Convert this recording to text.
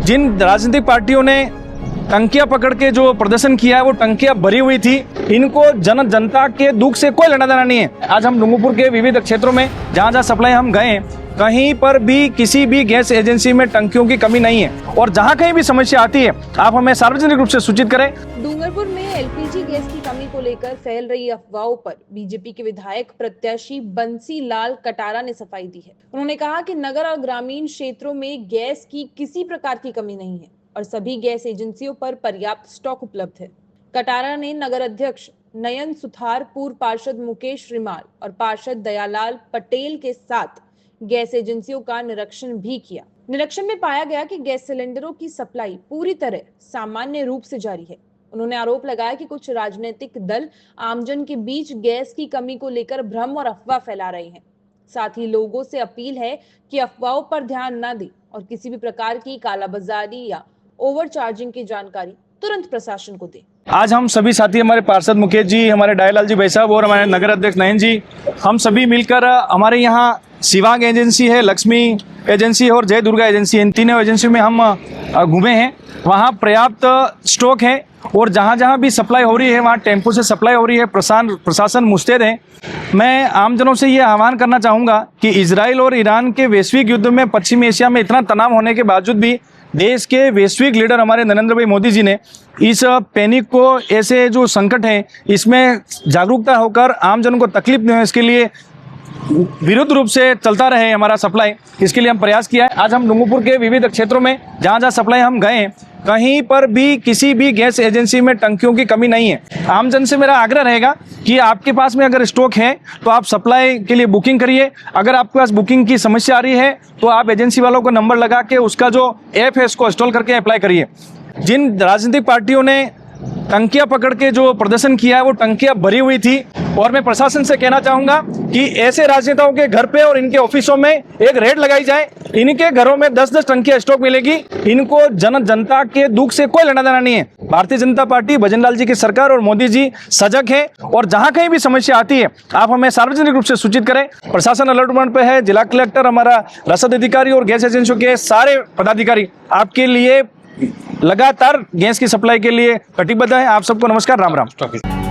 जिन राजनीतिक पार्टियों ने टंकियां पकड़ के जो प्रदर्शन किया है वो टंकियां भरी हुई थी। इनको जनता के दुख से कोई लेना देना नहीं है। आज हम डूंगरपुर के विविध क्षेत्रों में जहां जहां सप्लाई हम गए, कहीं पर भी किसी भी गैस एजेंसी में टंकियों की कमी नहीं है। और जहां कहीं भी समस्या आती है आप हमें सार्वजनिक रूप से सूचित करें। डूंगरपुर में एलपीजी गैस की कमी को लेकर फैल रही अफवाहों पर बीजेपी के विधायक प्रत्याशी बंसी लाल कटारा ने सफाई दी है। उन्होंने कहा कि नगर और ग्रामीण क्षेत्रों में गैस की किसी प्रकार की कमी नहीं है और सभी गैस एजेंसियों पर पर्याप्त स्टॉक उपलब्ध है। कटारा ने नगर अध्यक्ष नयन सुथार, पूर्व पार्षद मुकेश रिमाल और पार्षद दयालाल पटेल के साथ गैस एजेंसियों का निरीक्षण भी किया। निरीक्षण में पाया गया कि गैस सिलेंडरों की सप्लाई पूरी तरह सामान्य रूप से जारी है। उन्होंने आरोप लगाया कि कुछ राजनीतिक दल आमजन के बीच गैस की कमी को लेकर भ्रम और अफवाह फैला रहे हैं। साथ ही लोगों से अपील है कि अफवाहों पर ध्यान न दें और किसी भी प्रकार की कालाबाजारी या ओवरचार्जिंग की जानकारी तुरंत प्रशासन को दें। आज हम सभी साथी, हमारे पार्षद मुकेश जी, हमारे दयालाल जी भाई साहब और हमारे नगर अध्यक्ष नयन जी, हम सभी मिलकर हमारे यहाँ शिवांग एजेंसी है, लक्ष्मी एजेंसी और जय दुर्गा एजेंसी, इन तीनों एजेंसी में हम घूमे हैं। वहाँ पर्याप्त स्टॉक है और जहाँ जहाँ भी सप्लाई हो रही है वहाँ टेम्पो से सप्लाई हो रही है। प्रशासन मुस्तैद है। मैं आमजनों से ये आह्वान करना चाहूँगा कि इजराइल और ईरान के वैश्विक युद्ध में पश्चिमी एशिया में इतना तनाव होने के बावजूद भी देश के वैश्विक लीडर हमारे नरेंद्र भाई मोदी जी ने इस पैनिक को, ऐसे जो संकट है इसमें जागरूकता होकर आमजनों को तकलीफ नहीं हो, इसके लिए विरुद्ध रूप से चलता रहे हमारा सप्लाई, इसके लिए हम प्रयास किया है। आज हम डूंगरपुर के विविध क्षेत्रों में जहां जहां सप्लाई हम गए, कहीं पर भी किसी भी गैस एजेंसी में टंकियों की कमी नहीं है। आमजन से मेरा आग्रह रहेगा कि आपके पास में अगर स्टॉक है तो आप सप्लाई के लिए बुकिंग करिए। अगर आपके पास बुकिंग की समस्या आ रही है तो आप एजेंसी वालों को नंबर लगा के उसका जो ऐप है उसको इंस्टॉल करके अप्लाई करिए। जिन राजनीतिक पार्टियों ने टंकियां पकड़ के जो प्रदर्शन किया है वो टंकियां भरी हुई थी। और मैं प्रशासन से कहना चाहूंगा कि ऐसे राजनेताओं के घर पे और इनके ऑफिसों में एक रेड लगाई जाए। इनके घरों में 10-10 टंकियां स्टॉक मिलेगी। इनको जनता के दुख से कोई लेना देना नहीं है। भारतीय जनता पार्टी, भजनलाल जी की सरकार और मोदी जी सजग है और जहां कहीं भी समस्या आती है आप हमें सार्वजनिक रूप से सूचित करें। प्रशासन अलर्ट मोड पे है। जिला कलेक्टर, हमारा रसद अधिकारी और गैस एजेंसियों के सारे पदाधिकारी आपके लिए लगातार गैस की सप्लाई के लिए कटिबद्ध है। आप सबको नमस्कार, राम राम।